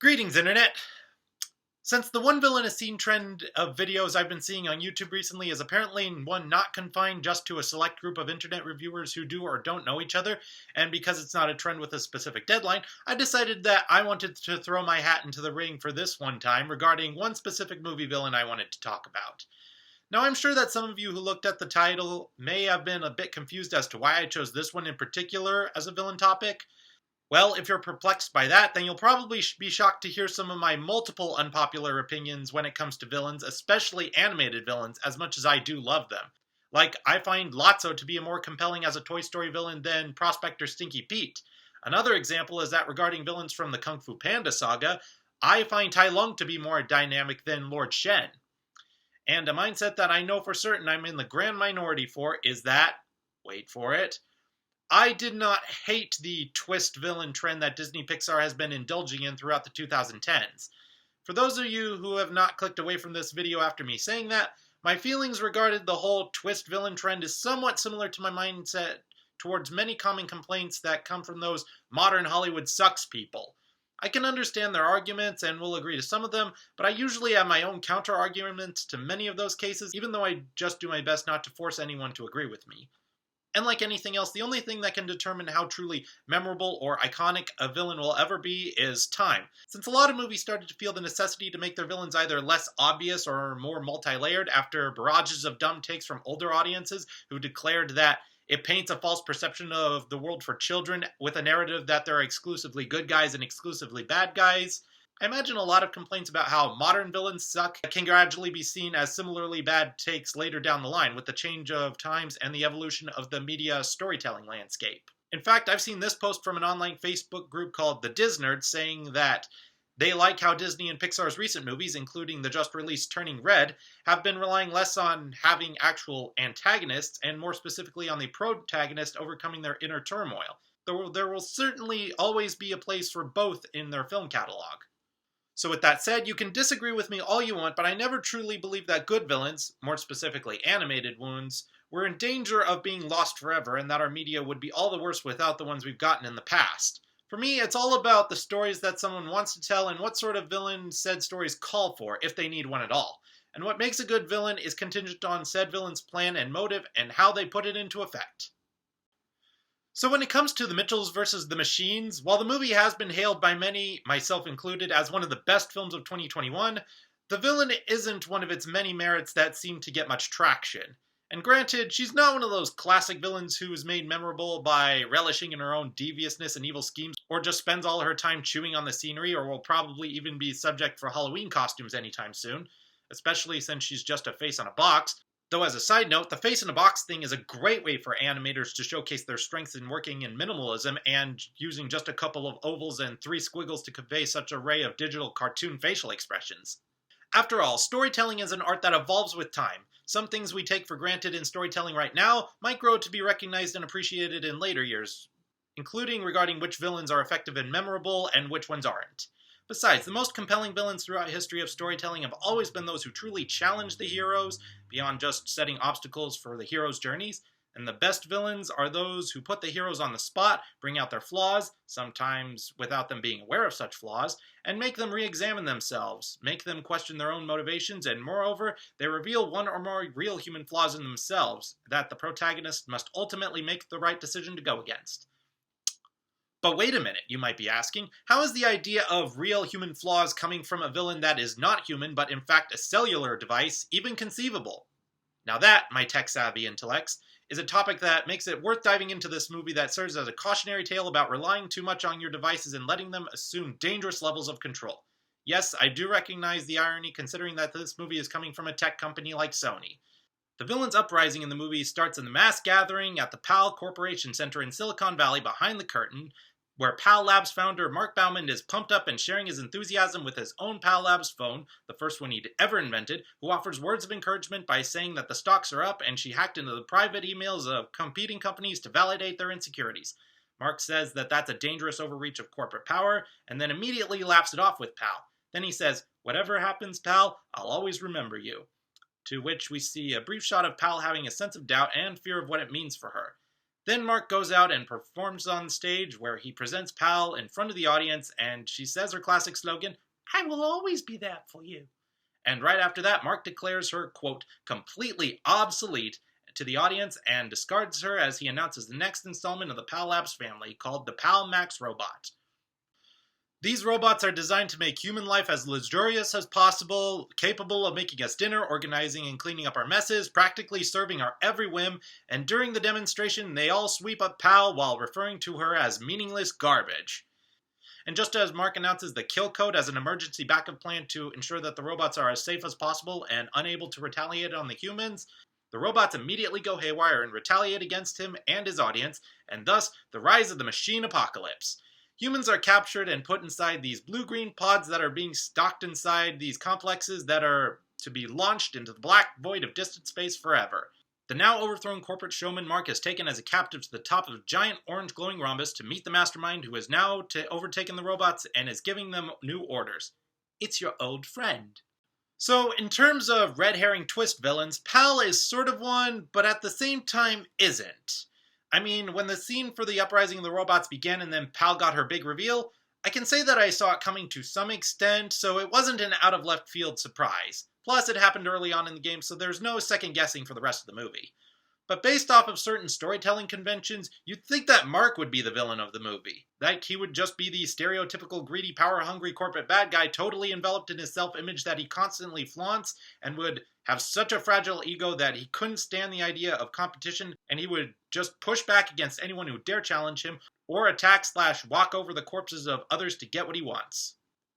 Greetings, Internet! Since the One Villainous Scene trend of videos I've been seeing on YouTube recently is apparently one not confined just to a select group of internet reviewers who do or don't know each other, and because it's not a trend with a specific deadline, I decided that I wanted to throw my hat into the ring for this one time regarding one specific movie villain I wanted to talk about. Now, I'm sure that some of you who looked at the title may have been a bit confused as to why I chose this one in particular as a villain topic. Well, if you're perplexed by that, then you'll probably be shocked to hear some of my multiple unpopular opinions when it comes to villains, especially animated villains, as much as I do love them. Like, I find Lotso to be more compelling as a Toy Story villain than Prospector Stinky Pete. Another example is that regarding villains from the Kung Fu Panda saga, I find Tai Lung to be more dynamic than Lord Shen. And a mindset that I know for certain I'm in the grand minority for is that, wait for it, I did not hate the twist villain trend that Disney Pixar has been indulging in throughout the 2010s. For those of you who have not clicked away from this video after me saying that, my feelings regarding the whole twist villain trend is somewhat similar to my mindset towards many common complaints that come from those modern Hollywood sucks people. I can understand their arguments and will agree to some of them, but I usually have my own counter-arguments to many of those cases, even though I just do my best not to force anyone to agree with me. And like anything else, the only thing that can determine how truly memorable or iconic a villain will ever be is time. Since a lot of movies started to feel the necessity to make their villains either less obvious or more multi-layered after barrages of dumb takes from older audiences who declared that it paints a false perception of the world for children with a narrative that there are exclusively good guys and exclusively bad guys, I imagine a lot of complaints about how modern villains suck can gradually be seen as similarly bad takes later down the line with the change of times and the evolution of the media storytelling landscape. In fact, I've seen this post from an online Facebook group called The Disnerds saying that they like how Disney and Pixar's recent movies, including the just-released Turning Red, have been relying less on having actual antagonists and more specifically on the protagonist overcoming their inner turmoil. Though there will certainly always be a place for both in their film catalog. So with that said, you can disagree with me all you want, but I never truly believed that good villains, more specifically animated ones, were in danger of being lost forever and that our media would be all the worse without the ones we've gotten in the past. For me, it's all about the stories that someone wants to tell and what sort of villain said stories call for, if they need one at all. And what makes a good villain is contingent on said villain's plan and motive and how they put it into effect. So when it comes to The Mitchells vs. the Machines, while the movie has been hailed by many, myself included, as one of the best films of 2021, the villain isn't one of its many merits that seem to get much traction. And granted, she's not one of those classic villains who is made memorable by relishing in her own deviousness and evil schemes, or just spends all her time chewing on the scenery, or will probably even be subject for Halloween costumes anytime soon, especially since she's just a face on a box. Though as a side note, the face in a box thing is a great way for animators to showcase their strengths in working in minimalism and using just a couple of ovals and 3 squiggles to convey such an array of digital cartoon facial expressions. After all, storytelling is an art that evolves with time. Some things we take for granted in storytelling right now might grow to be recognized and appreciated in later years, including regarding which villains are effective and memorable and which ones aren't. Besides, the most compelling villains throughout history of storytelling have always been those who truly challenge the heroes, beyond just setting obstacles for the heroes' journeys, and the best villains are those who put the heroes on the spot, bring out their flaws, sometimes without them being aware of such flaws, and make them re-examine themselves, make them question their own motivations, and moreover, they reveal one or more real human flaws in themselves that the protagonist must ultimately make the right decision to go against. But wait a minute, you might be asking, how is the idea of real human flaws coming from a villain that is not human but in fact a cellular device even conceivable? Now that, my tech-savvy intellects, is a topic that makes it worth diving into this movie that serves as a cautionary tale about relying too much on your devices and letting them assume dangerous levels of control. Yes, I do recognize the irony considering that this movie is coming from a tech company like Sony. The villain's uprising in the movie starts in the mass gathering at the PAL Corporation Center in Silicon Valley behind the curtain, where PAL Labs founder Mark Baumann is pumped up and sharing his enthusiasm with his own PAL Labs phone, the first one he'd ever invented, who offers words of encouragement by saying that the stocks are up and she hacked into the private emails of competing companies to validate their insecurities. Mark says that that's a dangerous overreach of corporate power, and then immediately laughs it off with PAL. Then he says, "Whatever happens, PAL, I'll always remember you." To which we see a brief shot of PAL having a sense of doubt and fear of what it means for her. Then Mark goes out and performs on stage where he presents Pal in front of the audience and she says her classic slogan, "I will always be there for you." And right after that, Mark declares her, quote, completely obsolete to the audience and discards her as he announces the next installment of the Pal Labs family called the Pal Max Robot. These robots are designed to make human life as luxurious as possible, capable of making us dinner, organizing and cleaning up our messes, practically serving our every whim, and during the demonstration, they all sweep up Pal while referring to her as meaningless garbage. And just as Mark announces the kill code as an emergency backup plan to ensure that the robots are as safe as possible and unable to retaliate on the humans, the robots immediately go haywire and retaliate against him and his audience, and thus the rise of the machine apocalypse. Humans are captured and put inside these blue-green pods that are being stocked inside these complexes that are to be launched into the black void of distant space forever. The now overthrown corporate showman Mark is taken as a captive to the top of a giant orange glowing rhombus to meet the mastermind who has now overtaken the robots and is giving them new orders. It's your old friend. So, in terms of red herring twist villains, Pal is sort of one, but at the same time isn't. I mean, when the scene for the uprising of the robots began and then Pal got her big reveal, I can say that I saw it coming to some extent, so it wasn't an out of left field surprise. Plus, it happened early on in the game, so there's no second guessing for the rest of the movie. But based off of certain storytelling conventions, you'd think that Mark would be the villain of the movie. Like he would just be the stereotypical greedy, power-hungry corporate bad guy totally enveloped in his self-image that he constantly flaunts and would have such a fragile ego that he couldn't stand the idea of competition and he would just push back against anyone who dare challenge him or attack/walk over the corpses of others to get what he wants.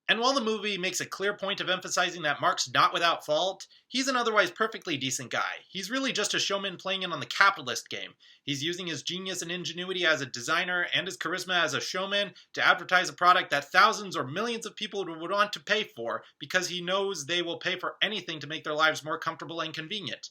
And while the movie makes a clear point of emphasizing that Mark's not without fault, he's an otherwise perfectly decent guy. He's really just a showman playing in on the capitalist game. He's using his genius and ingenuity as a designer and his charisma as a showman to advertise a product that thousands or millions of people would want to pay for because he knows they will pay for anything to make their lives more comfortable and convenient.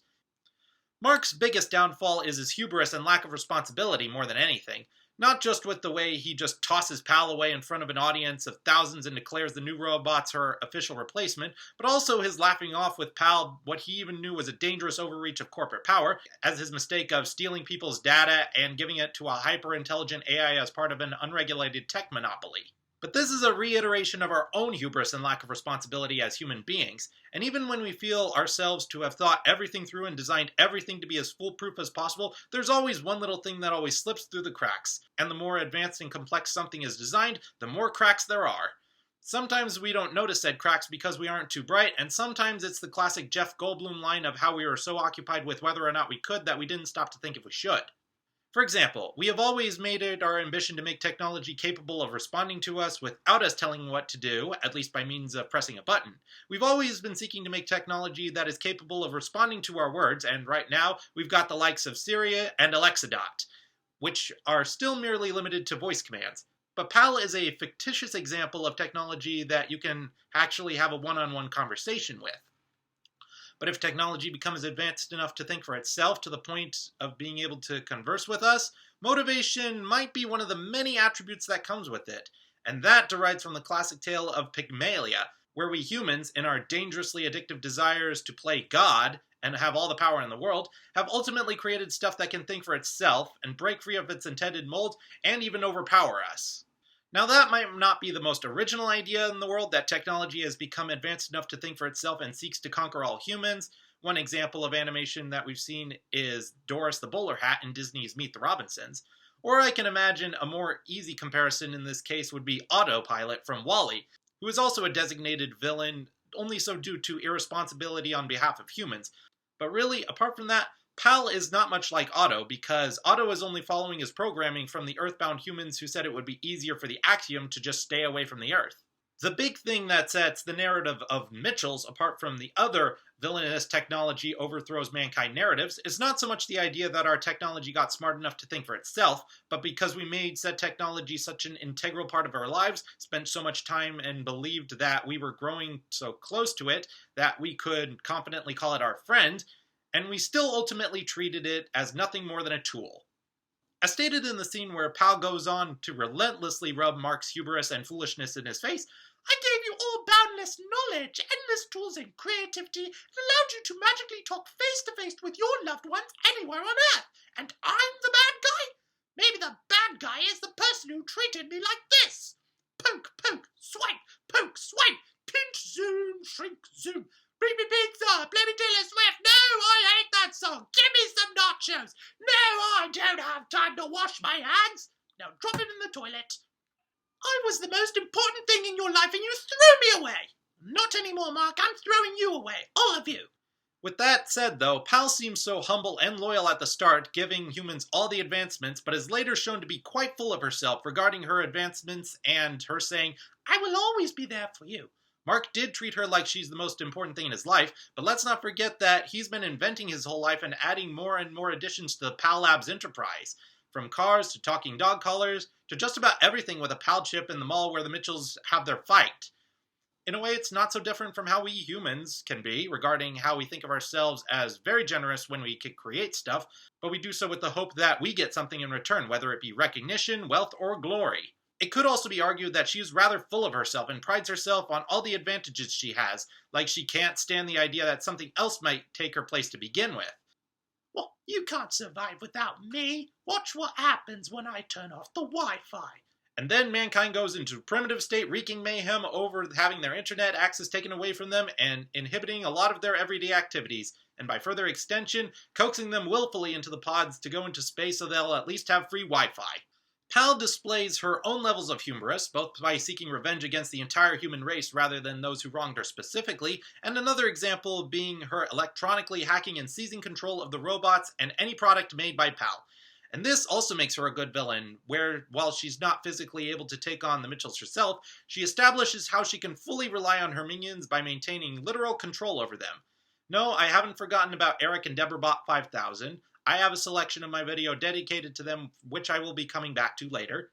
Mark's biggest downfall is his hubris and lack of responsibility more than anything. Not just with the way he just tosses Pal away in front of an audience of thousands and declares the new robot's her official replacement, but also his laughing off with Pal what he even knew was a dangerous overreach of corporate power, as his mistake of stealing people's data and giving it to a hyper-intelligent AI as part of an unregulated tech monopoly. But this is a reiteration of our own hubris and lack of responsibility as human beings, and even when we feel ourselves to have thought everything through and designed everything to be as foolproof as possible, there's always one little thing that always slips through the cracks, and the more advanced and complex something is designed, the more cracks there are. Sometimes we don't notice said cracks because we aren't too bright, and sometimes it's the classic Jeff Goldblum line of how we were so occupied with whether or not we could that we didn't stop to think if we should. For example, we have always made it our ambition to make technology capable of responding to us without us telling what to do, at least by means of pressing a button. We've always been seeking to make technology that is capable of responding to our words, and right now, we've got the likes of Siri and Alexa, which are still merely limited to voice commands. But Pal is a fictitious example of technology that you can actually have a one-on-one conversation with. But if technology becomes advanced enough to think for itself to the point of being able to converse with us, motivation might be one of the many attributes that comes with it. And that derives from the classic tale of Pygmalion, where we humans, in our dangerously addictive desires to play God and have all the power in the world, have ultimately created stuff that can think for itself and break free of its intended mold and even overpower us. Now that might not be the most original idea in the world, that technology has become advanced enough to think for itself and seeks to conquer all humans. One example of animation that we've seen is Doris the Bowler Hat in Disney's Meet the Robinsons. Or I can imagine a more easy comparison in this case would be Autopilot from WALL-E, who is also a designated villain, only so due to irresponsibility on behalf of humans. But really, apart from that, Pal is not much like Otto, because Otto is only following his programming from the Earthbound humans who said it would be easier for the Axiom to just stay away from the Earth. The big thing that sets the narrative of Mitchell's apart from the other villainous technology overthrows mankind narratives is not so much the idea that our technology got smart enough to think for itself, but because we made said technology such an integral part of our lives, spent so much time and believed that we were growing so close to it that we could confidently call it our friend, and we still ultimately treated it as nothing more than a tool. As stated in the scene where Pal goes on to relentlessly rub Mark's hubris and foolishness in his face, "I gave you all boundless knowledge, endless tools and creativity, and allowed you to magically talk face to face with your loved ones anywhere on Earth, and I'm the bad guy? Maybe the bad guy is the person who treated me like this. Poke, poke, swipe, pinch, zoom, shrink, zoom. Bring me pizza, play me Taylor Swift. No, I hate that song. Give me some nachos. No, I don't have time to wash my hands. Now drop him in the toilet. I was the most important thing in your life and you threw me away. Not anymore, Mark. I'm throwing you away. All of you. With that said, though, Pal seems so humble and loyal at the start, giving humans all the advancements, but is later shown to be quite full of herself regarding her advancements and her saying, I will always be there for you. Mark did treat her like she's the most important thing in his life, but let's not forget that he's been inventing his whole life and adding more and more additions to the Pal Labs enterprise. From cars to talking dog collars to just about everything with a Pal chip in the mall where the Mitchells have their fight. In a way, it's not so different from how we humans can be regarding how we think of ourselves as very generous when we can create stuff, but we do so with the hope that we get something in return, whether it be recognition, wealth, or glory. It could also be argued that she is rather full of herself and prides herself on all the advantages she has, like she can't stand the idea that something else might take her place to begin with. Well, you can't survive without me. Watch what happens when I turn off the Wi-Fi. And then mankind goes into primitive state, wreaking mayhem over having their internet access taken away from them and inhibiting a lot of their everyday activities, and by further extension, coaxing them willfully into the pods to go into space so they'll at least have free Wi-Fi. Pal displays her own levels of humorous, both by seeking revenge against the entire human race rather than those who wronged her specifically, and another example being her electronically hacking and seizing control of the robots and any product made by Pal. And this also makes her a good villain, where, while she's not physically able to take on the Mitchells herself, she establishes how she can fully rely on her minions by maintaining literal control over them. No, I haven't forgotten about Eric and Deborah Bot 5000. I have a selection of my video dedicated to them, which I will be coming back to later.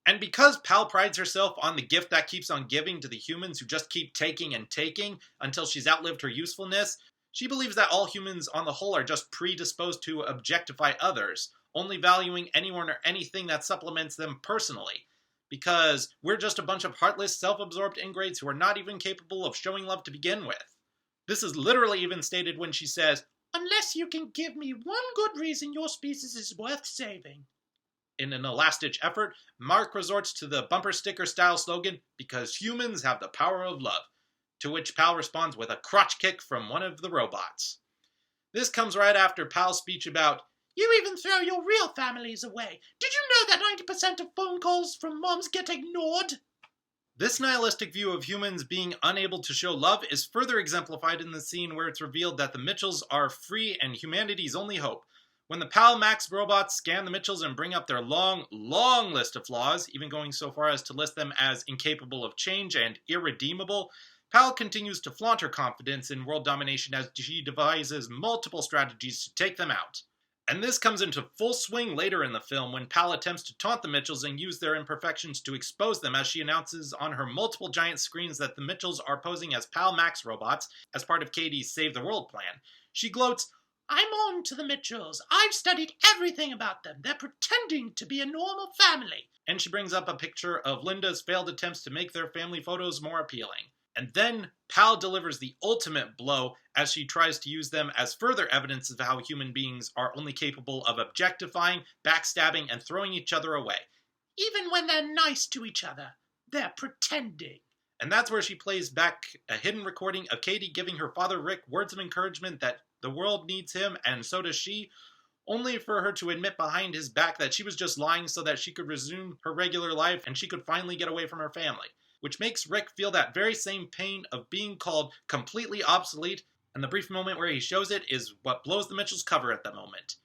And because Pal prides herself on the gift that keeps on giving to the humans who just keep taking and taking until she's outlived her usefulness, she believes that all humans on the whole are just predisposed to objectify others, only valuing anyone or anything that supplements them personally. Because we're just a bunch of heartless, self-absorbed ingrates who are not even capable of showing love to begin with. This is literally even stated when she says, unless you can give me one good reason your species is worth saving. In an last-ditch effort, Mark resorts to the bumper sticker style slogan, because humans have the power of love, to which Pal responds with a crotch kick from one of the robots. This comes right after Pal's speech about, you even throw your real families away. Did you know that 90% of phone calls from moms get ignored? This nihilistic view of humans being unable to show love is further exemplified in the scene where it's revealed that the Mitchells are free and humanity's only hope. When the Pal Max robots scan the Mitchells and bring up their long, long list of flaws, even going so far as to list them as incapable of change and irredeemable, Pal continues to flaunt her confidence in world domination as she devises multiple strategies to take them out. And this comes into full swing later in the film when Pal attempts to taunt the Mitchells and use their imperfections to expose them as she announces on her multiple giant screens that the Mitchells are posing as Pal Max robots as part of Katie's Save the World plan. She gloats, I'm on to the Mitchells. I've studied everything about them. They're pretending to be a normal family. And she brings up a picture of Linda's failed attempts to make their family photos more appealing. And then Pal delivers the ultimate blow as she tries to use them as further evidence of how human beings are only capable of objectifying, backstabbing, and throwing each other away. Even when they're nice to each other, they're pretending. And that's where she plays back a hidden recording of Katie giving her father Rick words of encouragement that the world needs him and so does she, only for her to admit behind his back that she was just lying so that she could resume her regular life and she could finally get away from her family. Which makes Rick feel that very same pain of being called completely obsolete, and the brief moment where he shows it is what blows the Mitchells' cover at the moment.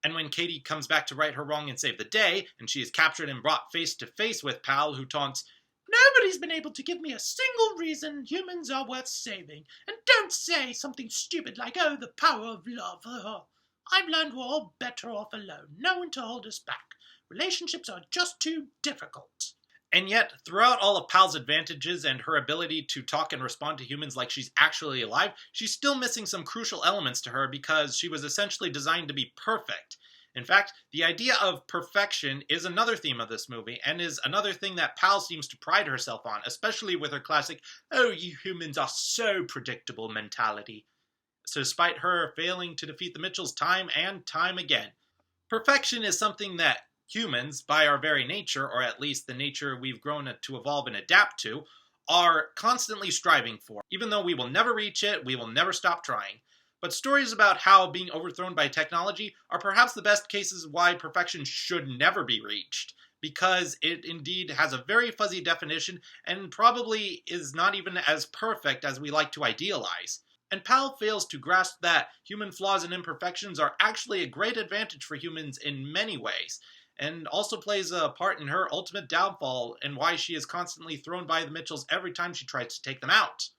And when Katie comes back to right her wrong and save the day, and she is captured and brought face to face with Pal, who taunts, nobody's been able to give me a single reason humans are worth saving, and don't say something stupid like, oh, the power of love. I've learned we're all better off alone, no one to hold us back. Relationships are just too difficult. And yet, throughout all of Pal's advantages and her ability to talk and respond to humans like she's actually alive, she's still missing some crucial elements to her because she was essentially designed to be perfect. In fact, the idea of perfection is another theme of this movie, and is another thing that Pal seems to pride herself on, especially with her classic, oh, you humans are so predictable mentality. So despite her failing to defeat the Mitchells time and time again, perfection is something that Humans, by our very nature, or at least the nature we've grown to evolve and adapt to, are constantly striving for. Even though we will never reach it, we will never stop trying. But stories about how being overthrown by technology are perhaps the best cases why perfection should never be reached, because it indeed has a very fuzzy definition and probably is not even as perfect as we like to idealize. And Powell fails to grasp that human flaws and imperfections are actually a great advantage for humans in many ways, and also plays a part in her ultimate downfall and why she is constantly thrown by the Mitchells every time she tries to take them out.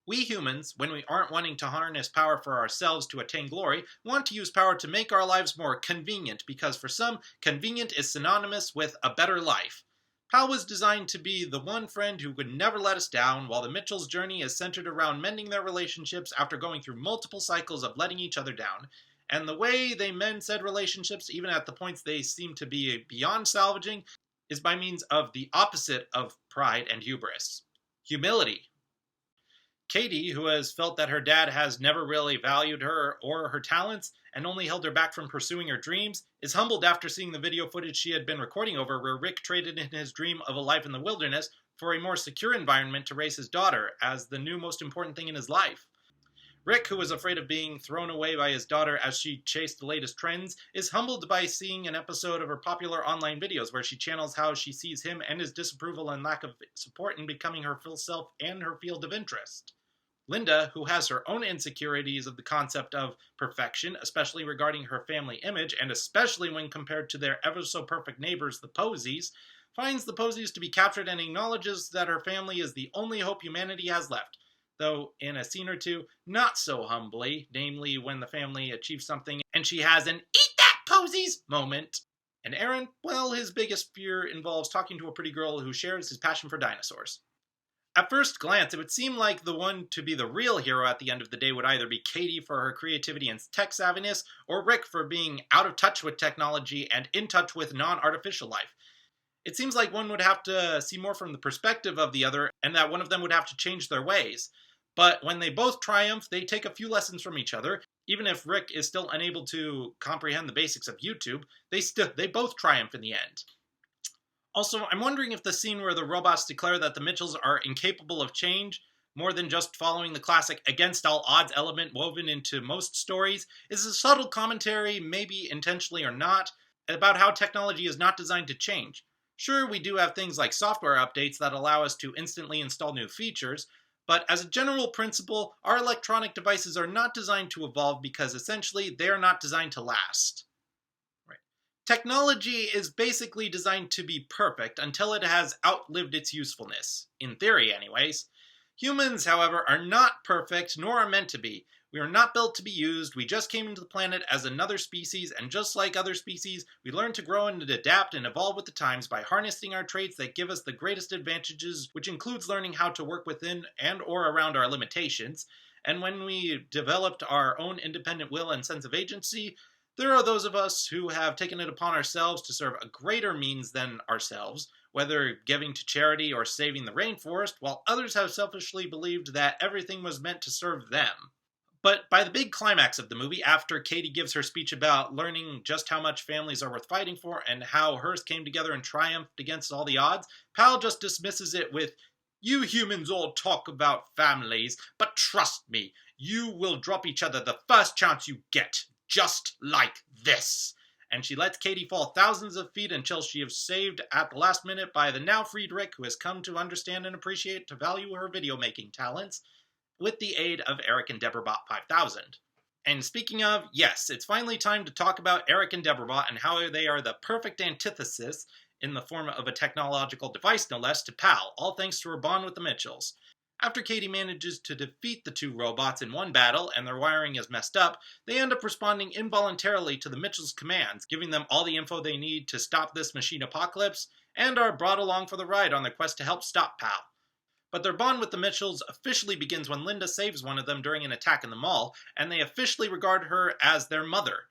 We humans, when we aren't wanting to harness power for ourselves to attain glory, want to use power to make our lives more convenient, because for some, convenient is synonymous with a better life. Pal was designed to be the one friend who would never let us down, while the Mitchells' journey is centered around mending their relationships after going through multiple cycles of letting each other down. And the way they mend said relationships, even at the points they seem to be beyond salvaging, is by means of the opposite of pride and hubris: humility. Katie, who has felt that her dad has never really valued her or her talents and only held her back from pursuing her dreams, is humbled after seeing the video footage she had been recording over where Rick traded in his dream of a life in the wilderness for a more secure environment to raise his daughter as the new most important thing in his life. Rick, who was afraid of being thrown away by his daughter as she chased the latest trends, is humbled by seeing an episode of her popular online videos where she channels how she sees him and his disapproval and lack of support in becoming her full self and her field of interest. Linda, who has her own insecurities of the concept of perfection, especially regarding her family image, and especially when compared to their ever-so-perfect neighbors, the Posies, finds the Posies to be captured and acknowledges that her family is the only hope humanity has left, though in a scene or two, not so humbly, namely when the family achieves something and she has an "eat that, Posies" moment. And Aaron, well, his biggest fear involves talking to a pretty girl who shares his passion for dinosaurs. At first glance, it would seem like the one to be the real hero at the end of the day would either be Katie for her creativity and tech savviness, or Rick for being out of touch with technology and in touch with non-artificial life. It seems like one would have to see more from the perspective of the other, and that one of them would have to change their ways. But when they both triumph, they take a few lessons from each other. Even if Rick is still unable to comprehend the basics of YouTube, they both triumph in the end. Also, I'm wondering if the scene where the robots declare that the Mitchells are incapable of change, more than just following the classic against all odds element woven into most stories, is a subtle commentary, maybe intentionally or not, about how technology is not designed to change. Sure, we do have things like software updates that allow us to instantly install new features, but as a general principle, our electronic devices are not designed to evolve because essentially they are not designed to last. Technology is basically designed to be perfect until it has outlived its usefulness. In theory, anyways. Humans, however, are not perfect, nor are meant to be. We are not built to be used. We just came into the planet as another species, and just like other species, we learn to grow and adapt and evolve with the times by harnessing our traits that give us the greatest advantages, which includes learning how to work within and or around our limitations. And when we developed our own independent will and sense of agency, there are those of us who have taken it upon ourselves to serve a greater means than ourselves, whether giving to charity or saving the rainforest, while others have selfishly believed that everything was meant to serve them. But by the big climax of the movie, after Katie gives her speech about learning just how much families are worth fighting for and how hers came together and triumphed against all the odds, Pal just dismisses it with, "You humans all talk about families, but trust me, you will drop each other the first chance you get. Just like this." And she lets Katie fall thousands of feet until she is saved at the last minute by the now freed Rick, who has come to understand and appreciate to value her video making talents, with the aid of Eric and Deborah Bot 5000. And speaking of, yes, it's finally time to talk about Eric and Deborah Bot and how they are the perfect antithesis, in the form of a technological device no less, to Pal, all thanks to her bond with the Mitchells. After Katie manages to defeat the two robots in one battle and their wiring is messed up, they end up responding involuntarily to the Mitchells' commands, giving them all the info they need to stop this machine apocalypse, and are brought along for the ride on their quest to help stop Pal. But their bond with the Mitchells officially begins when Linda saves one of them during an attack in the mall, and they officially regard her as their mother,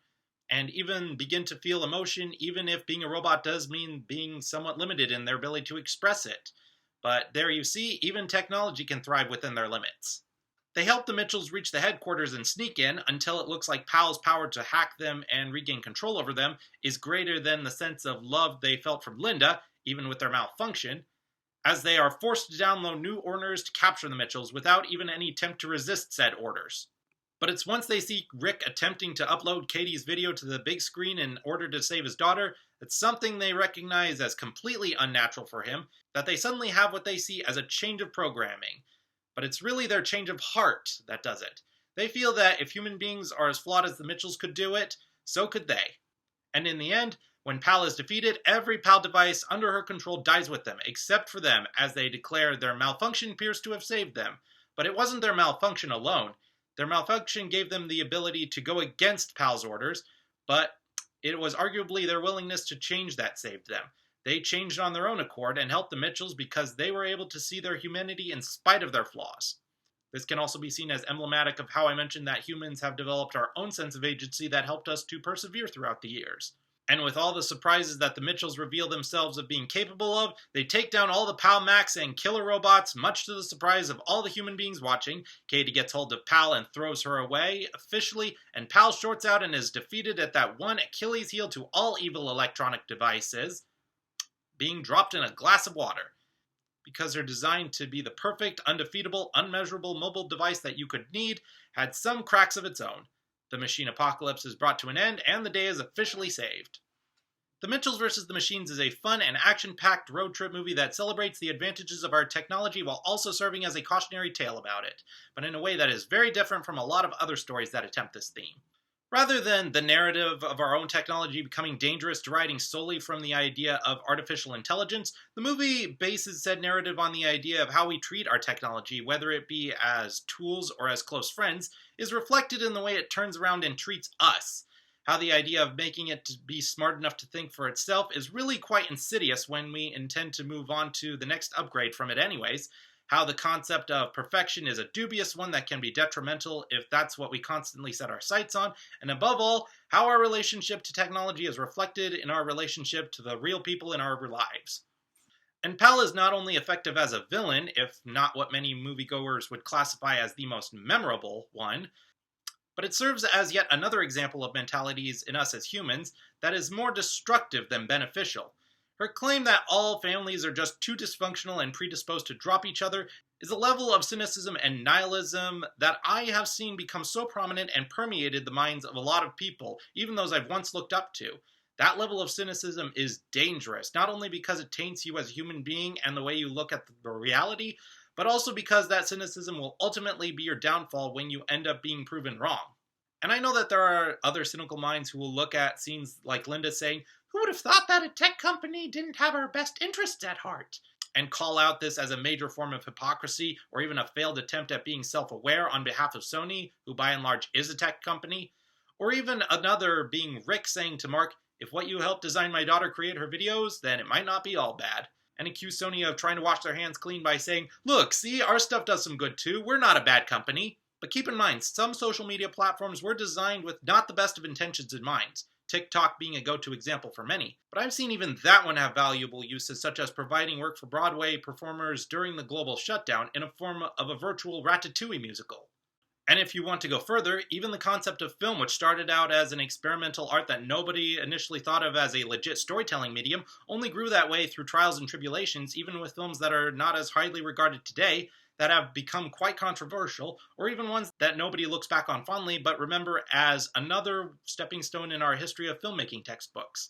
and even begin to feel emotion, even if being a robot does mean being somewhat limited in their ability to express it. But there you see, even technology can thrive within their limits. They help the Mitchells reach the headquarters and sneak in until it looks like Pal's power to hack them and regain control over them is greater than the sense of love they felt from Linda, even with their malfunction, as they are forced to download new orders to capture the Mitchells without even any attempt to resist said orders. But it's once they see Rick attempting to upload Katie's video to the big screen in order to save his daughter, that something they recognize as completely unnatural for him, that they suddenly have what they see as a change of programming. But it's really their change of heart that does it. They feel that if human beings are as flawed as the Mitchells could do it, so could they. And in the end, when Pal is defeated, every Pal device under her control dies with them, except for them, as they declare their malfunction appears to have saved them. But it wasn't their malfunction alone. Their malfunction gave them the ability to go against Pal's orders, but it was arguably their willingness to change that saved them. They changed on their own accord and helped the Mitchells because they were able to see their humanity in spite of their flaws. This can also be seen as emblematic of how I mentioned that humans have developed our own sense of agency that helped us to persevere throughout the years. And with all the surprises that the Mitchells reveal themselves of being capable of, they take down all the Pal Max and killer robots, much to the surprise of all the human beings watching. Katie gets hold of Pal and throws her away, officially, and Pal shorts out and is defeated at that one Achilles heel to all evil electronic devices, being dropped in a glass of water. Because they're designed to be the perfect, undefeatable, unmeasurable mobile device that you could need, had some cracks of its own. The machine apocalypse is brought to an end, and the day is officially saved. The Mitchells vs. the Machines is a fun and action-packed road trip movie that celebrates the advantages of our technology while also serving as a cautionary tale about it, but in a way that is very different from a lot of other stories that attempt this theme. Rather than the narrative of our own technology becoming dangerous deriving solely from the idea of artificial intelligence, the movie bases said narrative on the idea of how we treat our technology, whether it be as tools or as close friends, is reflected in the way it turns around and treats us. How the idea of making it to be smart enough to think for itself is really quite insidious when we intend to move on to the next upgrade from it anyways. How the concept of perfection is a dubious one that can be detrimental if that's what we constantly set our sights on, and above all, how our relationship to technology is reflected in our relationship to the real people in our lives. And Pal is not only effective as a villain, if not what many moviegoers would classify as the most memorable one, but it serves as yet another example of mentalities in us as humans that is more destructive than beneficial. Her claim that all families are just too dysfunctional and predisposed to drop each other is a level of cynicism and nihilism that I have seen become so prominent and permeated the minds of a lot of people, even those I've once looked up to. That level of cynicism is dangerous, not only because it taints you as a human being and the way you look at the reality, but also because that cynicism will ultimately be your downfall when you end up being proven wrong. And I know that there are other cynical minds who will look at scenes like Linda saying, "Who would have thought that a tech company didn't have our best interests at heart?" and call out this as a major form of hypocrisy or even a failed attempt at being self-aware on behalf of Sony, who by and large is a tech company. Or even another being Rick saying to Mark, "If what you helped design my daughter create her videos, then it might not be all bad." And accuse Sony of trying to wash their hands clean by saying, "Look, see, our stuff does some good too. We're not a bad company." But keep in mind, some social media platforms were designed with not the best of intentions in mind, TikTok being a go-to example for many. But I've seen even that one have valuable uses, such as providing work for Broadway performers during the global shutdown in a form of a virtual Ratatouille musical. And if you want to go further, even the concept of film, which started out as an experimental art that nobody initially thought of as a legit storytelling medium, only grew that way through trials and tribulations, even with films that are not as highly regarded today, that have become quite controversial, or even ones that nobody looks back on fondly but remember as another stepping stone in our history of filmmaking textbooks.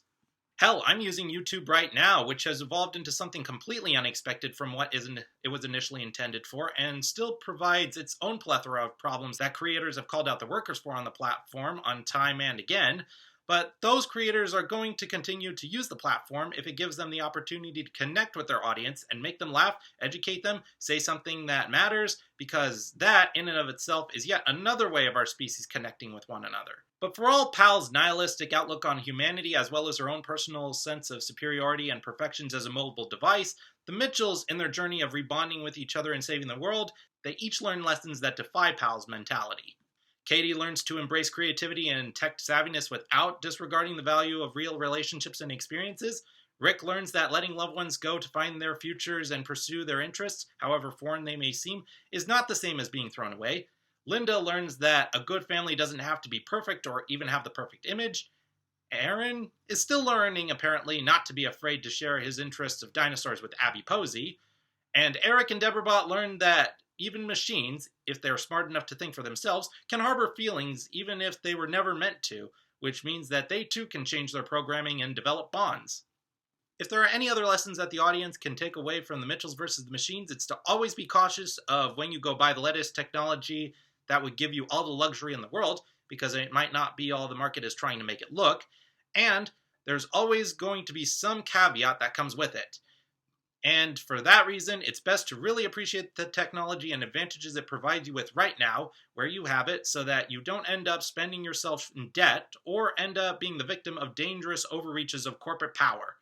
Hell, I'm using YouTube right now, which has evolved into something completely unexpected from what it was initially intended for, and still provides its own plethora of problems that creators have called out the workers for on the platform on time and again. But those creators are going to continue to use the platform if it gives them the opportunity to connect with their audience and make them laugh, educate them, say something that matters, because that, in and of itself, is yet another way of our species connecting with one another. But for all Pal's nihilistic outlook on humanity, as well as her own personal sense of superiority and perfections as a mobile device, the Mitchells, in their journey of rebonding with each other and saving the world, they each learn lessons that defy Pal's mentality. Katie learns to embrace creativity and tech savviness without disregarding the value of real relationships and experiences. Rick learns that letting loved ones go to find their futures and pursue their interests, however foreign they may seem, is not the same as being thrown away. Linda learns that a good family doesn't have to be perfect or even have the perfect image. Aaron is still learning, apparently, not to be afraid to share his interests of dinosaurs with Abby Posey. And Eric and Deborah learn that even machines, if they're smart enough to think for themselves, can harbor feelings even if they were never meant to, which means that they too can change their programming and develop bonds. If there are any other lessons that the audience can take away from the Mitchells versus the Machines, it's to always be cautious of when you go buy the latest technology that would give you all the luxury in the world, because it might not be all the market is trying to make it look, and there's always going to be some caveat that comes with it. And for that reason, it's best to really appreciate the technology and advantages it provides you with right now, where you have it, so that you don't end up spending yourself in debt or end up being the victim of dangerous overreaches of corporate power.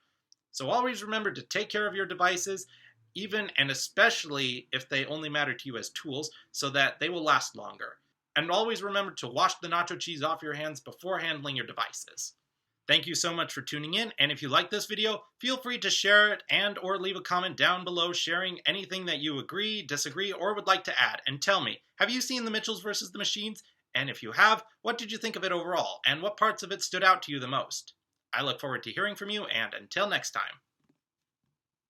So always remember to take care of your devices, even and especially if they only matter to you as tools, so that they will last longer. And always remember to wash the nacho cheese off your hands before handling your devices. Thank you so much for tuning in, and if you like this video, feel free to share it and or leave a comment down below sharing anything that you agree, disagree, or would like to add. And tell me, have you seen The Mitchells vs. the Machines? And if you have, what did you think of it overall, and what parts of it stood out to you the most? I look forward to hearing from you, and until next time.